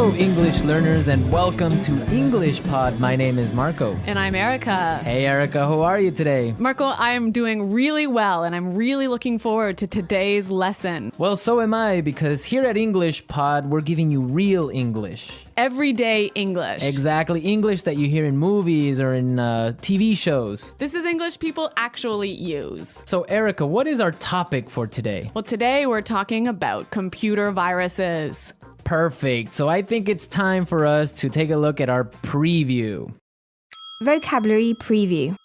Hello, English learners, and welcome to English Pod. My name is Marco. And I'm Erica. Hey, Erica, how are you today? Marco, I am doing really well, and I'm really looking forward to today's lesson. Well, so am I, because here at English Pod, we're giving you real English. Everyday English. Exactly, English that you hear in movies or in TV shows. This is English people actually use. So, Erica, what is our topic for today? Well, today we're talking about computer viruses. Perfect. So I think it's time for us to take a look at our preview. Vocabulary preview.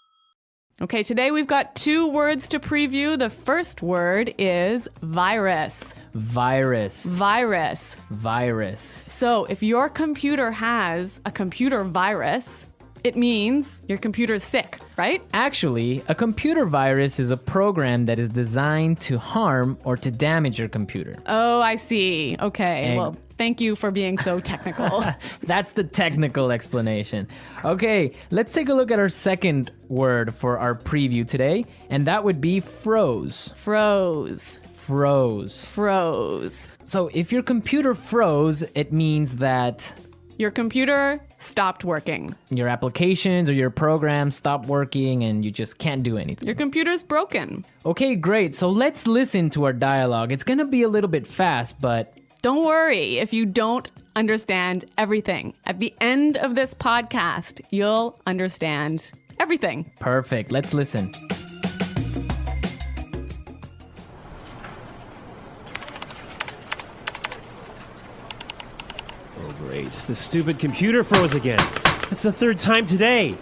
Okay, today we've got 2 words to preview. The first word is virus. Virus. Virus. Virus. So if your computer has a computer virus, it means your computer's sick, right? Actually, a computer virus is a program that is designed to harm or to damage your computer. Oh, I see. Okay, well, thank you for being so technical. That's the technical explanation. Okay, let's take a look at our second word for our preview today, and that would be froze. Froze. Froze. Froze. So if your computer froze, it means that Your computer stopped working. your applications or your programs stop working and you just can't do anything. Your computer's broken. Okay, great. So let's listen to our dialogue. It's gonna be a little bit fast, but Don't worry if you don't understand everything. At the end of this podcast, you'll understand everything. perfect. Let's listen. Oh, great. The stupid computer froze again. That's the 3rd time today.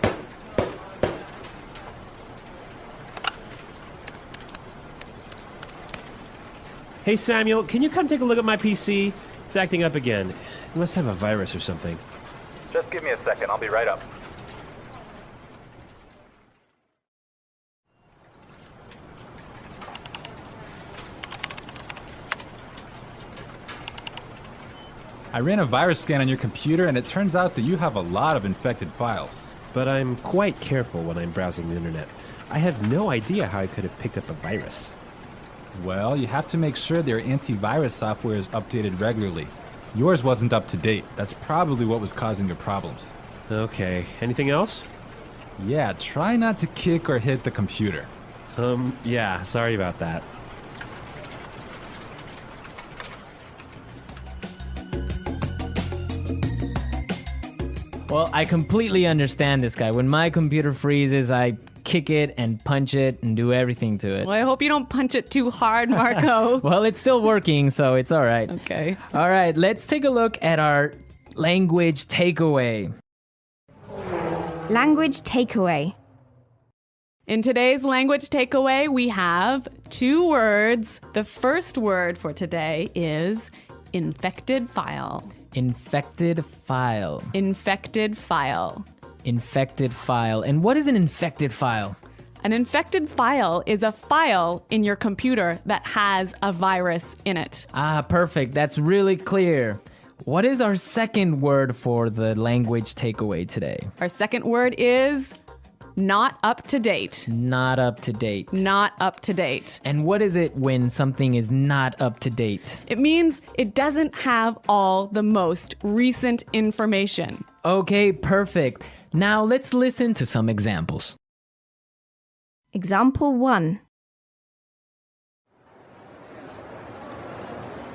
Hey, Samuel, can you come take a look at my PC? It's acting up again. It must have a virus or something. Just give me a second. I'll be right up. I ran a virus scan on your computer and it turns out that you have a lot of infected files. But I'm quite careful when I'm browsing the internet. I have no idea how I could have picked up a virus. Well, you have to make sure their antivirus software is updated regularly. Yours wasn't up to date. That's probably what was causing your problems. Okay, anything else? Yeah, try not to kick or hit the computer. Yeah, sorry about that. Well, I completely understand this guy. When my computer freezes, I kick it and punch it and do everything to it. Well, I hope you don't punch it too hard, Marco. Well, it's still working, so it's all right. Okay. All right, let's take a look at our language takeaway. Language takeaway. In today's language takeaway, we have 2 words. The first word for today is infected file. Infected file. Infected file. Infected file. And what is an infected file? An infected file is a file in your computer that has a virus in it. Ah, perfect. That's really clear. What is our second word for the language takeaway today? Our second word is not up to date. Not up to date. Not up to date. And what is it when something is not up to date? It means it doesn't have all the most recent information. Okay, perfect. Now let's listen to some examples. Example 1.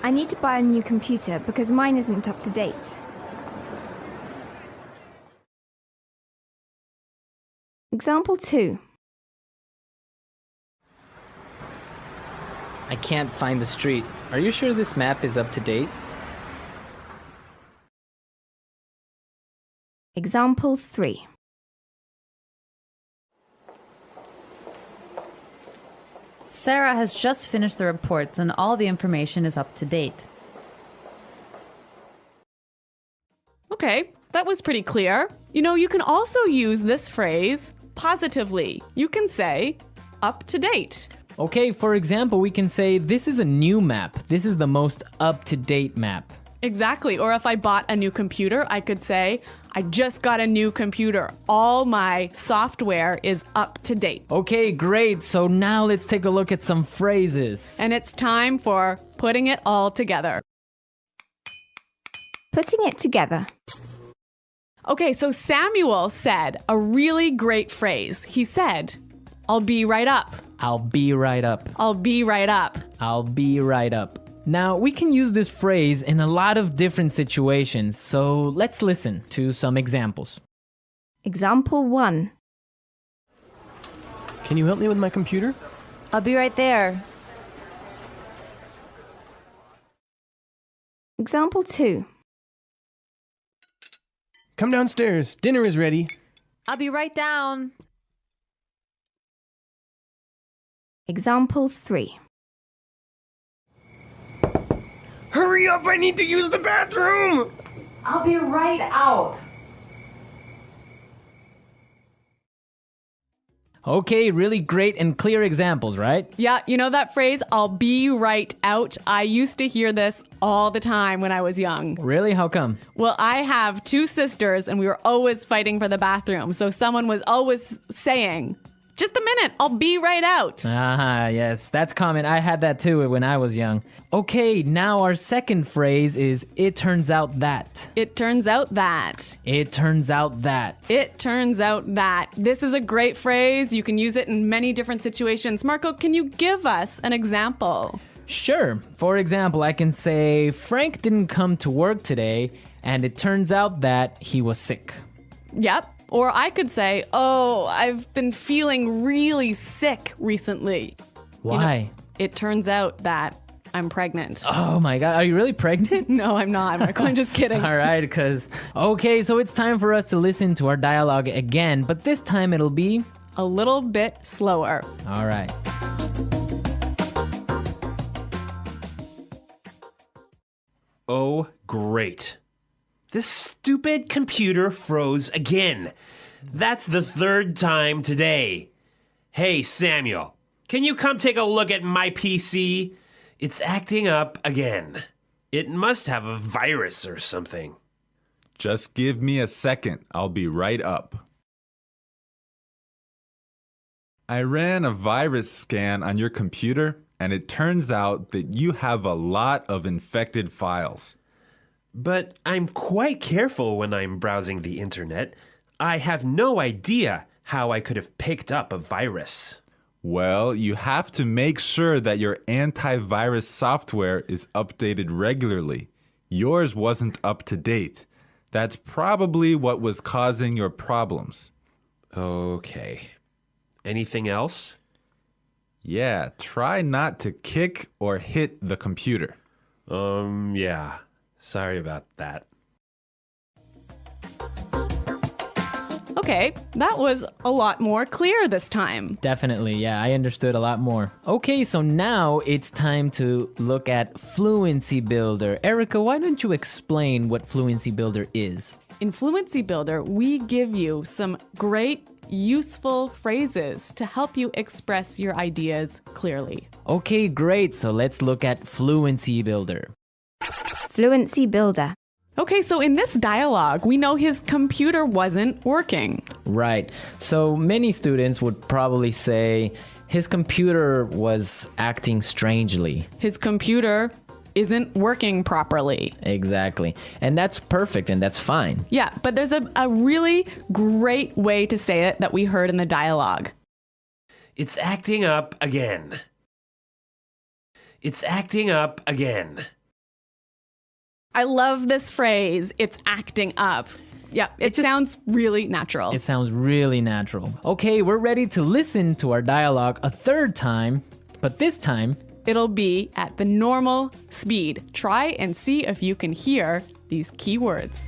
I need to buy a new computer because mine isn't up to date. Example 2. I can't find the street. Are you sure this map is up to date? Example 3. Sarah has just finished the reports and all the information is up to date. Okay, that was pretty clear. You know, you can also use this phrase positively. You can say up to date. Okay, for example, we can say this is a new map. This is the most up-to-date map. Exactly. Or if I bought a new computer, I could say, I just got a new computer. All my software is up to date. Okay, great. So now let's take a look at some phrases. And it's time for putting it all together. Putting it together. Okay, so Samuel said a really great phrase. He said, I'll be right up. I'll be right up. I'll be right up. I'll be right up. Now, we can use this phrase in a lot of different situations, so let's listen to some examples. Example 1. Can you help me with my computer? I'll be right there. Example 2. Come downstairs. Dinner is ready. I'll be right down. Example 3. Hurry up, I need to use the bathroom! I'll be right out. Okay, really great and clear examples, right? Yeah, you know that phrase, I'll be right out? I used to hear this all the time when I was young. Really? How come? Well, I have 2 sisters and we were always fighting for the bathroom. So someone was always saying, just a minute, I'll be right out. Ah, yes, that's common. I had that too when I was young. Okay, now our second phrase is it turns out that. It turns out that. It turns out that. It turns out that. This is a great phrase. You can use it in many different situations. Marco, can you give us an example? Sure. For example, I can say Frank didn't come to work today, and it turns out that he was sick. Yep. Or I could say, oh, I've been feeling really sick recently. Why? It turns out that I'm pregnant. Oh my God, are you really pregnant? No, I'm not, Marco. I'm just kidding. All right, because... Okay, so it's time for us to listen to our dialogue again, but this time it'll be... A little bit slower. All right. Oh, great. This stupid computer froze again. That's the 3rd time today. Hey, Samuel, can you come take a look at my PC? It's acting up again. It must have a virus or something. Just give me a second. I'll be right up. I ran a virus scan on your computer, and it turns out that you have a lot of infected files. But I'm quite careful when I'm browsing the internet. I have no idea how I could have picked up a virus. Well, you have to make sure that your antivirus software is updated regularly. Yours wasn't up to date. That's probably what was causing your problems. Okay. Anything else? Yeah, try not to kick or hit the computer. Yeah. Sorry about that. Okay, that was a lot more clear this time. Definitely, yeah, I understood a lot more. Okay, so now it's time to look at Fluency Builder. Erica, why don't you explain what Fluency Builder is? In Fluency Builder, we give you some great, useful phrases to help you express your ideas clearly. Okay, great, so let's look at Fluency Builder. Fluency Builder. Okay, so in this dialogue, we know his computer wasn't working. Right, so many students would probably say his computer was acting strangely. His computer isn't working properly. Exactly, and that's perfect and that's fine. Yeah, but there's a really great way to say it that we heard in the dialogue. It's acting up again. It's acting up again. I love this phrase, it's acting up. Yeah, it sounds really natural. It sounds really natural. Okay, we're ready to listen to our dialogue a 3rd time, but this time, it'll be at the normal speed. Try and see if you can hear these key words.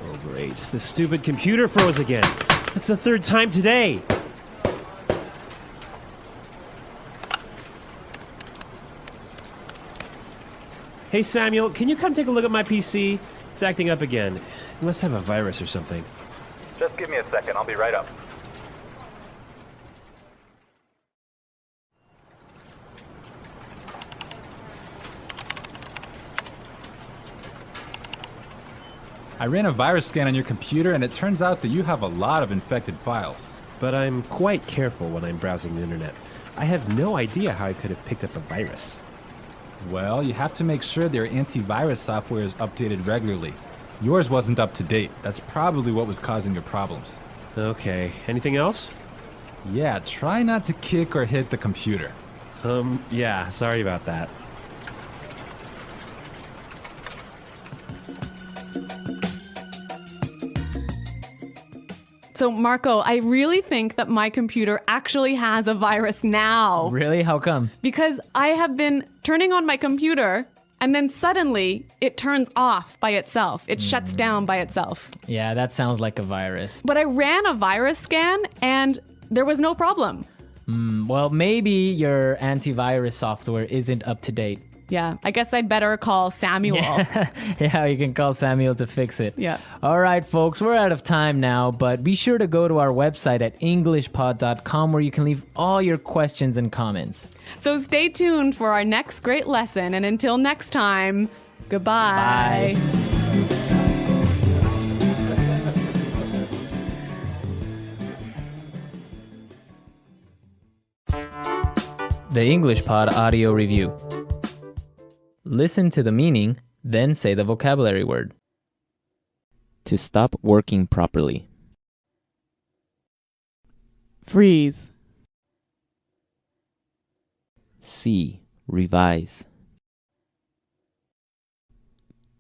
Oh, great. The stupid computer froze again. That's the 3rd time today. Hey, Samuel, can you come take a look at my PC? It's acting up again. It must have a virus or something. Just give me a second. I'll be right up. I ran a virus scan on your computer, and it turns out that you have a lot of infected files. but I'm quite careful when I'm browsing the internet. I have no idea how I could have picked up a virus. Well, you have to make sure their antivirus software is updated regularly. Yours wasn't up to date. That's probably what was causing your problems. Okay, anything else? Yeah, try not to kick or hit the computer. Yeah, sorry about that. So, Marco, I really think that my computer actually has a virus now. Really? How come? Because I have been turning on my computer and then suddenly it turns off by itself. It shuts down by itself. Yeah, that sounds like a virus. But I ran a virus scan and there was no problem. Well, maybe your antivirus software isn't up to date. Yeah, I guess I'd better call Samuel. Yeah, you can call Samuel to fix it. Yeah. All right, folks, we're out of time now, but be sure to go to our website at englishpod.com where you can leave all your questions and comments. So stay tuned for our next great lesson. And until next time, goodbye. Bye. The English Pod Audio Review. Listen to the meaning, then say the vocabulary word. To stop working properly. Freeze. See, revise.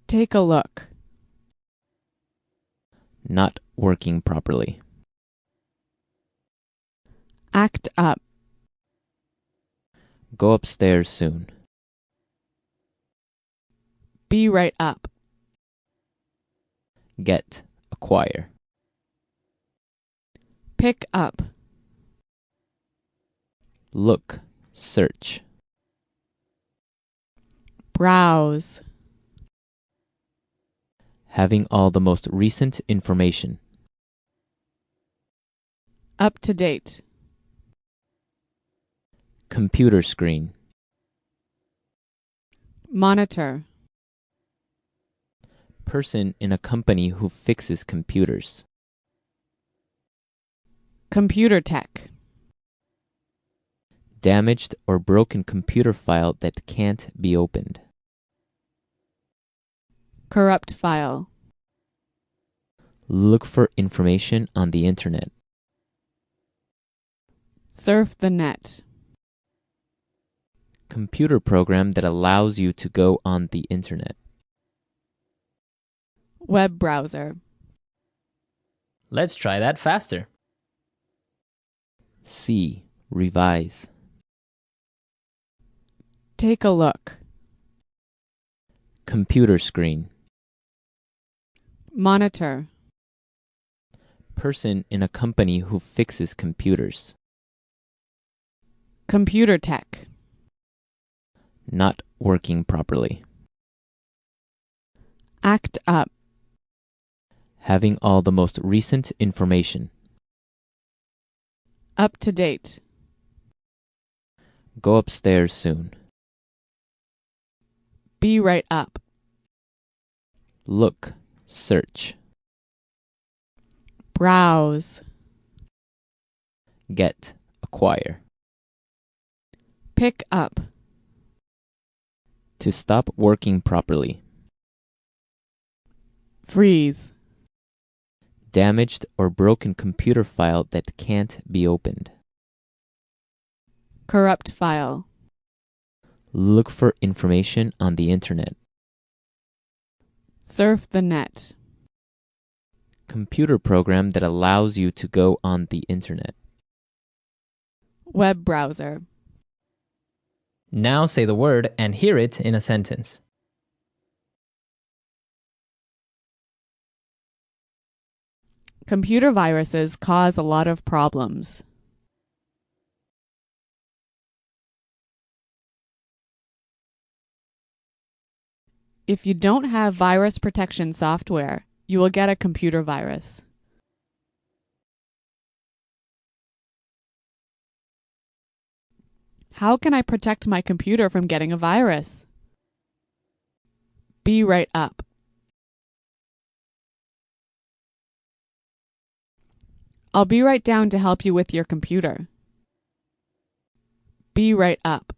Take a look. Not working properly. Act up. Go upstairs soon. Be right up. Get, acquire. Pick up. Look, search. Browse. Having all the most recent information. Up to date. Computer screen. Monitor. Person in a company who fixes computers. Computer tech. Damaged or broken computer file that can't be opened. Corrupt file. Look for information on the internet. Surf the net. Computer program that allows you to go on the internet. Web browser. Let's try that faster. See, revise. Take a look. Computer screen. Monitor. Person in a company who fixes computers. Computer tech. Not working properly. Act up. Having all the most recent information. Up to date. Go upstairs soon. Be right up. Look, search. Browse. Get, acquire. Pick up. To stop working properly. Freeze. Damaged or broken computer file that can't be opened. Corrupt file. Look for information on the internet. Surf the net. Computer program that allows you to go on the internet. Web browser. Now say the word and hear it in a sentence. Computer viruses cause a lot of problems. If you don't have virus protection software, you will get a computer virus. How can I protect my computer from getting a virus? Be right up. I'll be right down to help you with your computer. Be right up.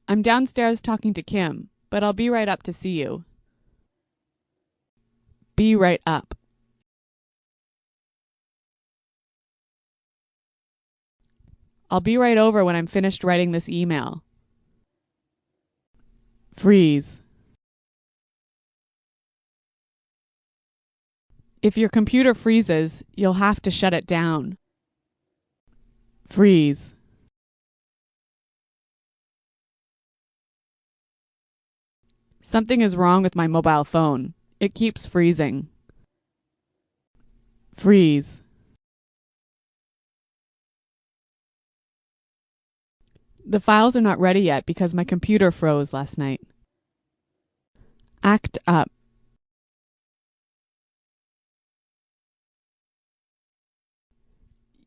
I'm downstairs talking to Kim, but I'll be right up to see you. Be right up. I'll be right over when I'm finished writing this email. Freeze. If your computer freezes, you'll have to shut it down. Freeze. Something is wrong with my mobile phone. It keeps freezing. Freeze. The files are not ready yet because my computer froze last night. Act up.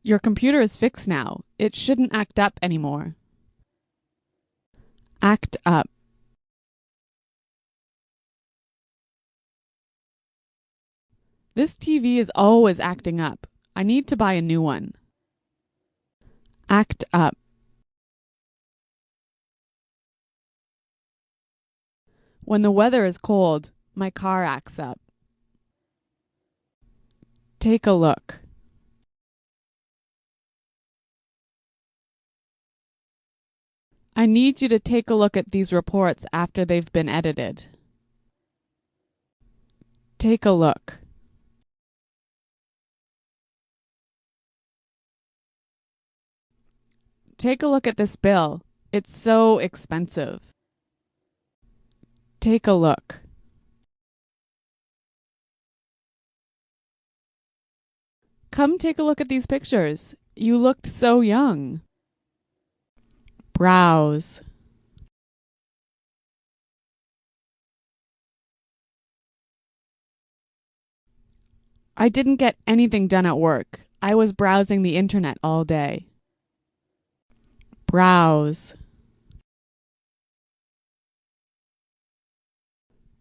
Your computer is fixed now. It shouldn't act up anymore. Act up. This TV is always acting up. I need to buy a new one. Act up. When the weather is cold, my car acts up. Take a look. I need you to take a look at these reports after they've been edited. Take a look. Take a look at this bill. It's so expensive. Take a look. Come take a look at these pictures. You looked so young. Browse. I didn't get anything done at work. I was browsing the internet all day. Browse.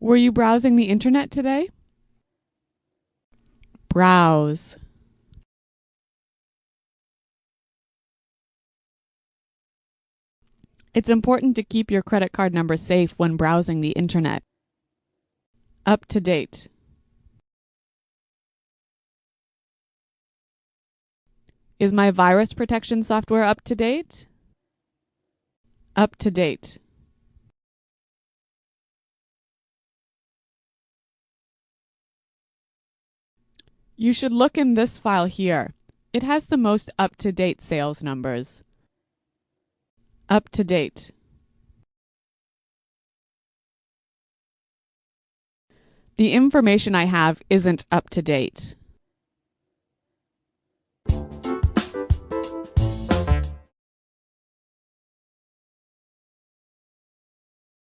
Were you browsing the internet today? Browse. It's important to keep your credit card number safe when browsing the internet. Up to date. Is my virus protection software up to date? Up to date. You should look in this file here. It has the most up-to-date sales numbers. Up to date. The information I have isn't up to date.